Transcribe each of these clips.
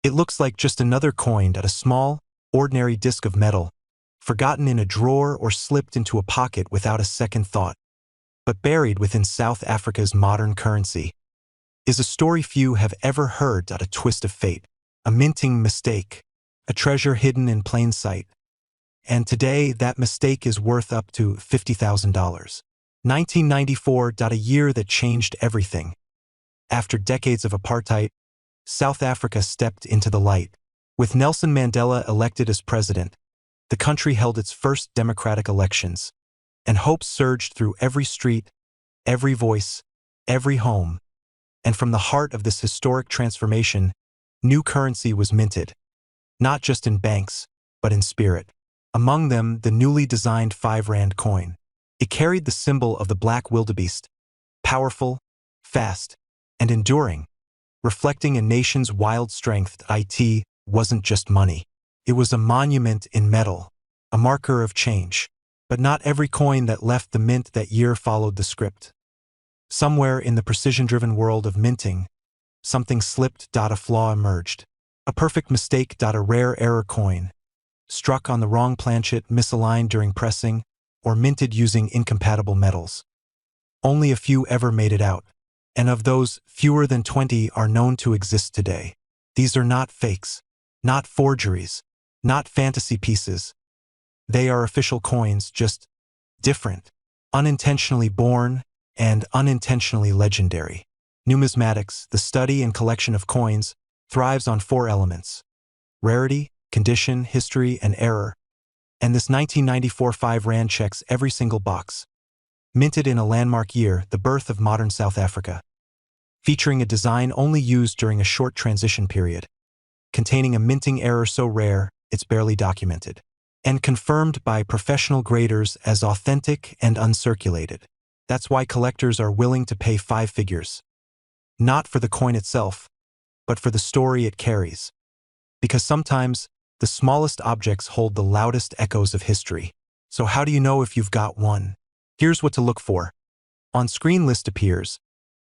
It looks like just another coin at a small, ordinary disc of metal, forgotten in a drawer or slipped into a pocket without a second thought. But buried within South Africa's modern currency is a story few have ever heard. A twist of fate, a minting mistake, a treasure hidden in plain sight. And today, that mistake is worth up to $50,000. 1994. A year that changed everything. After decades of apartheid, South Africa stepped into the light. With Nelson Mandela elected as president, the country held its first democratic elections, and hope surged through every street, every voice, every home. And from the heart of this historic transformation, new currency was minted, not just in banks, but in spirit. Among them, the newly designed 5 Rand coin. It carried the symbol of the black wildebeest, powerful, fast, and enduring, reflecting a nation's wild strength. It wasn't just money. It was a monument in metal, a marker of change. But not every coin that left the mint that year followed the script. Somewhere in the precision-driven world of minting, something slipped. A flaw emerged. A perfect mistake. A rare error coin, struck on the wrong planchet, misaligned during pressing, or minted using incompatible metals. Only a few ever made it out, and of those, fewer than 20 are known to exist today. These are not fakes, not forgeries, not fantasy pieces. They are official coins, just different, unintentionally born, and unintentionally legendary. Numismatics, the study and collection of coins, thrives on 4 elements: rarity, condition, history, and error. And this 1994 5 Rand checks every single box. Minted in a landmark year, the birth of modern South Africa. Featuring a design only used during a short transition period. Containing a minting error so rare, it's barely documented. And confirmed by professional graders as authentic and uncirculated. That's why collectors are willing to pay 5 figures. Not for the coin itself, but for the story it carries. Because sometimes, the smallest objects hold the loudest echoes of history. So how do you know if you've got one? Here's what to look for. On-screen list appears.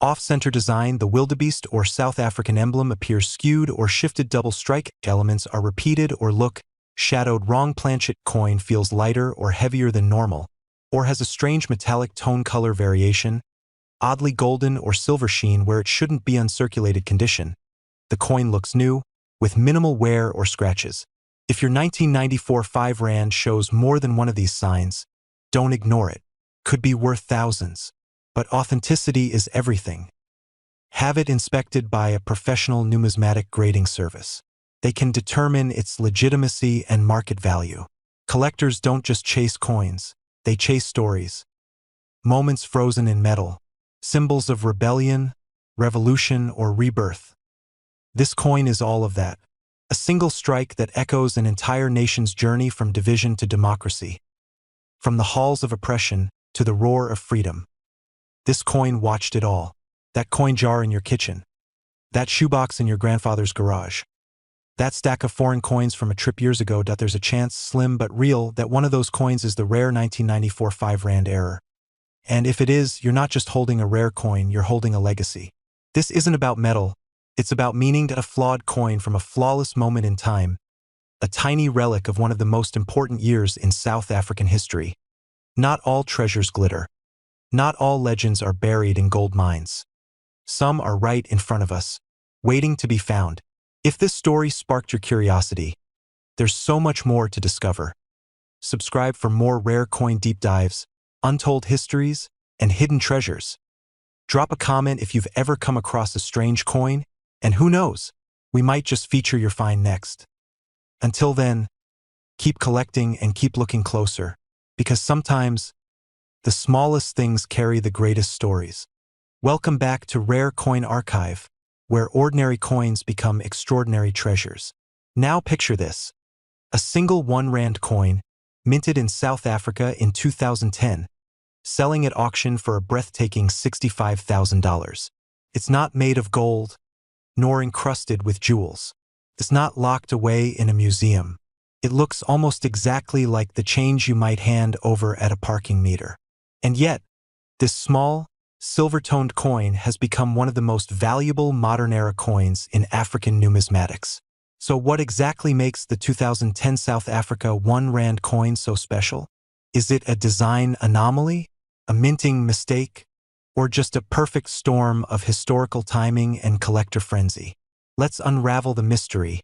Off-center design, the wildebeest or South African emblem appears skewed or shifted. Double strike elements are repeated or look shadowed. Wrong planchet. Coin feels lighter or heavier than normal, or has a strange metallic tone color variation, oddly golden or silver sheen where it shouldn't be. Uncirculated condition. The coin looks new, with minimal wear or scratches. If your 1994 5 Rand shows more than one of these signs, don't ignore it. Could be worth thousands. But authenticity is everything. Have it inspected by a professional numismatic grading service. They can determine its legitimacy and market value. Collectors don't just chase coins, they chase stories. Moments frozen in metal, symbols of rebellion, revolution, or rebirth. This coin is all of that. A single strike that echoes an entire nation's journey from division to democracy. From the halls of oppression to the roar of freedom. This coin watched it all. That coin jar in your kitchen. That shoebox in your grandfather's garage. That stack of foreign coins from a trip years ago. There's a chance, slim but real, that one of those coins is the rare 1994 5 Rand error. And if it is, you're not just holding a rare coin, you're holding a legacy. This isn't about metal, it's about meaning. A flawed coin from a flawless moment in time. A tiny relic of one of the most important years in South African history. Not all treasures glitter. Not all legends are buried in gold mines. Some are right in front of us, waiting to be found. If this story sparked your curiosity, there's so much more to discover. Subscribe for more rare coin deep dives, untold histories, and hidden treasures. Drop a comment if you've ever come across a strange coin, and who knows, we might just feature your find next. Until then, keep collecting and keep looking closer, because sometimes, the smallest things carry the greatest stories. Welcome back to Rare Coin Archive, where ordinary coins become extraordinary treasures. Now picture this. A single 1 Rand coin, minted in South Africa in 2010, selling at auction for a breathtaking $65,000. It's not made of gold, nor encrusted with jewels. It's not locked away in a museum. It looks almost exactly like the change you might hand over at a parking meter. And yet, this small, silver-toned coin has become one of the most valuable modern-era coins in African numismatics. So what exactly makes the 2010 South Africa 1 Rand coin so special? Is it a design anomaly, a minting mistake, or just a perfect storm of historical timing and collector frenzy? Let's unravel the mystery,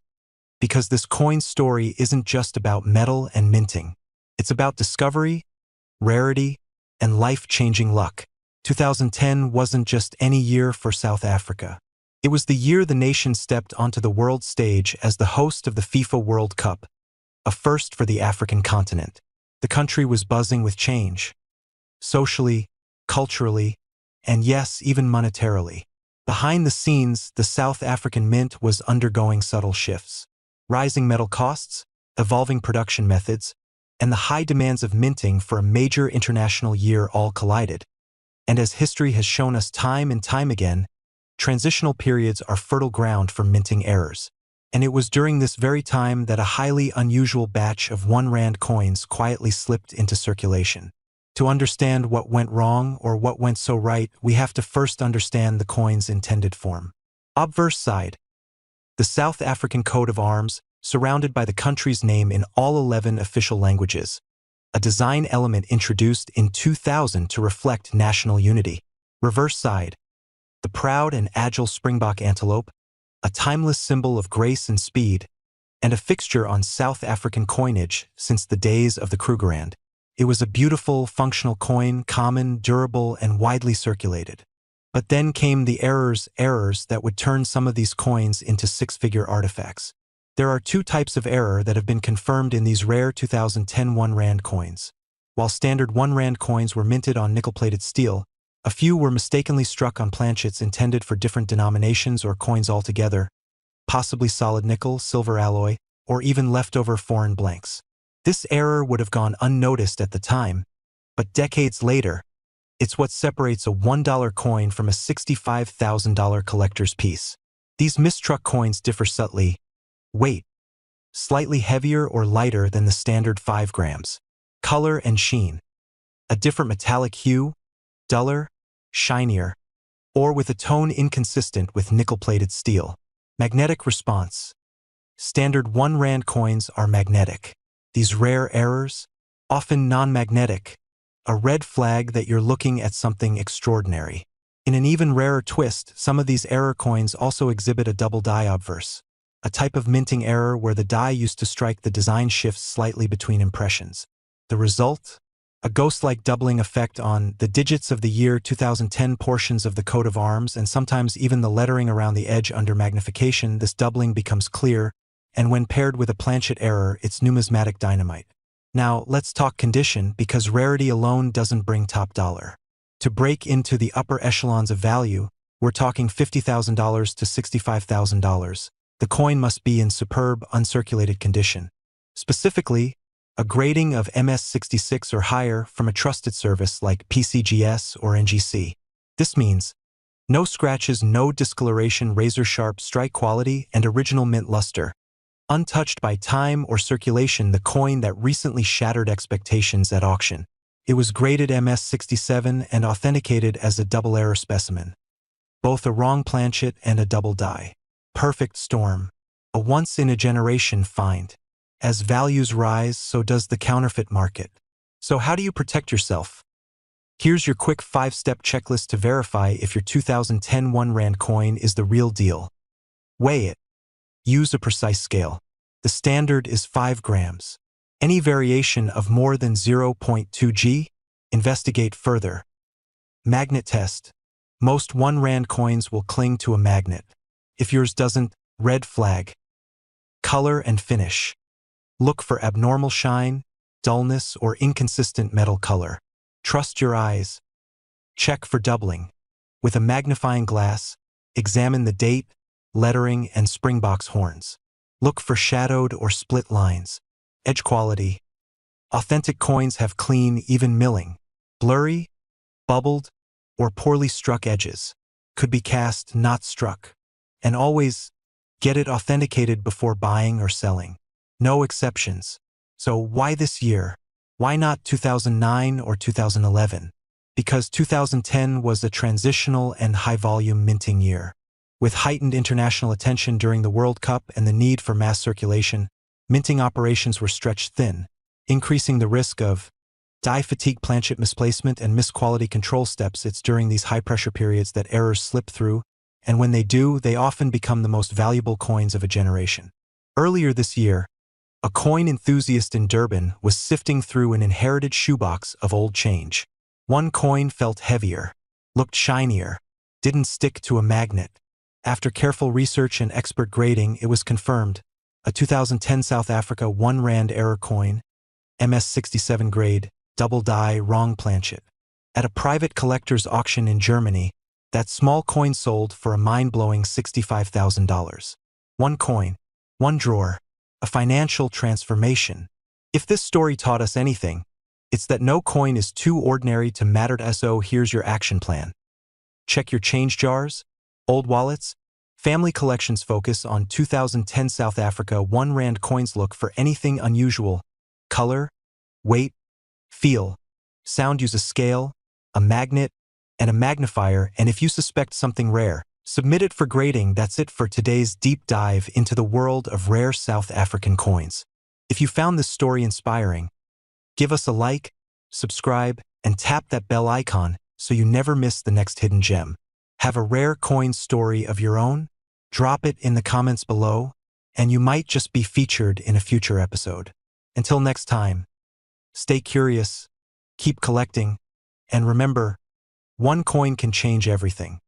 because this coin story isn't just about metal and minting. It's about discovery, rarity, and life-changing luck. 2010 wasn't just any year for South Africa. It was the year the nation stepped onto the world stage as the host of the FIFA World Cup, a first for the African continent. The country was buzzing with change, socially, culturally, and yes, even monetarily. Behind the scenes, the South African mint was undergoing subtle shifts. Rising metal costs, evolving production methods, and the high demands of minting for a major international year all collided. And as history has shown us time and time again, transitional periods are fertile ground for minting errors. And it was during this very time that a highly unusual batch of 1 Rand coins quietly slipped into circulation. To understand what went wrong or what went so right, we have to first understand the coin's intended form. Obverse side. The South African coat of arms, surrounded by the country's name in all 11 official languages. A design element introduced in 2000 to reflect national unity. Reverse side. The proud and agile springbok antelope, a timeless symbol of grace and speed, and a fixture on South African coinage since the days of the Krugerrand. It was a beautiful, functional coin, common, durable, and widely circulated. But then came the errors that would turn some of these coins into six-figure artifacts. There are two types of error that have been confirmed in these rare 2010 1 Rand coins. While standard 1 Rand coins were minted on nickel-plated steel, a few were mistakenly struck on planchets intended for different denominations or coins altogether, possibly solid nickel, silver alloy, or even leftover foreign blanks. This error would have gone unnoticed at the time, but decades later, it's what separates a $1 coin from a $65,000 collector's piece. These mistruck coins differ subtly. Weight, slightly heavier or lighter than the standard 5 grams. Color and sheen, a different metallic hue, duller, shinier, or with a tone inconsistent with nickel-plated steel. Magnetic response. Standard 1 Rand coins are magnetic. These rare errors, often non-magnetic, a red flag that you're looking at something extraordinary. In an even rarer twist, some of these error coins also exhibit a double die obverse, a type of minting error where the die used to strike the design shifts slightly between impressions. The result? A ghost-like doubling effect on the digits of the year 2010 portions of the coat of arms and sometimes even the lettering around the edge under magnification. This doubling becomes clear, and when paired with a planchet error, it's numismatic dynamite. Now, let's talk condition, because rarity alone doesn't bring top dollar. To break into the upper echelons of value, we're talking $50,000 to $65,000. The coin must be in superb, uncirculated condition. Specifically, a grading of MS66 or higher from a trusted service like PCGS or NGC. This means no scratches, no discoloration, razor-sharp strike quality, and original mint luster. Untouched by time or circulation, the coin that recently shattered expectations at auction. It was graded MS67 and authenticated as a double error specimen. Both a wrong planchet and a double die. Perfect storm. A once-in-a-generation find. As values rise, so does the counterfeit market. So how do you protect yourself? Here's your quick 5-step checklist to verify if your 2010 1 Rand coin is the real deal. Weigh it. Use a precise scale. The standard is 5 grams. Any variation of more than 0.2 g? Investigate further. Magnet test. Most 1 Rand coins will cling to a magnet. If yours doesn't, red flag. Color and finish. Look for abnormal shine, dullness, or inconsistent metal color. Trust your eyes. Check for doubling. With a magnifying glass, examine the date, lettering, and springbok's horns. Look for shadowed or split lines. Edge quality. Authentic coins have clean, even milling. Blurry, bubbled, or poorly struck edges. Could be cast, not struck. And always, get it authenticated before buying or selling. No exceptions. So why this year? Why not 2009 or 2011? Because 2010 was a transitional and high-volume minting year. With heightened international attention during the World Cup and the need for mass circulation, minting operations were stretched thin, increasing the risk of die fatigue, planchet misplacement, and misquality control steps. It's during these high-pressure periods that errors slip through, and when they do, they often become the most valuable coins of a generation. Earlier this year, a coin enthusiast in Durban was sifting through an inherited shoebox of old change. One coin felt heavier, looked shinier, didn't stick to a magnet. After careful research and expert grading, it was confirmed. A 2010 South Africa 1 Rand error coin, MS67 grade, double die, wrong planchet. At a private collector's auction in Germany, that small coin sold for a mind-blowing $65,000. One coin, one drawer, a financial transformation. If this story taught us anything, it's that no coin is too ordinary to matter. So here's your action plan. Check your change jars, old wallets. Family collections focus on 2010 South Africa 1 Rand coins. Look for anything unusual. Color, weight, feel, sound. Use a scale, a magnet, and a magnifier, and if you suspect something rare, submit it for grading. That's it for today's deep dive into the world of rare South African coins. If you found this story inspiring, give us a like, subscribe, and tap that bell icon so you never miss the next hidden gem. Have a rare coin story of your own? Drop it in the comments below, and you might just be featured in a future episode. Until next time, stay curious, keep collecting, and remember, one coin can change everything.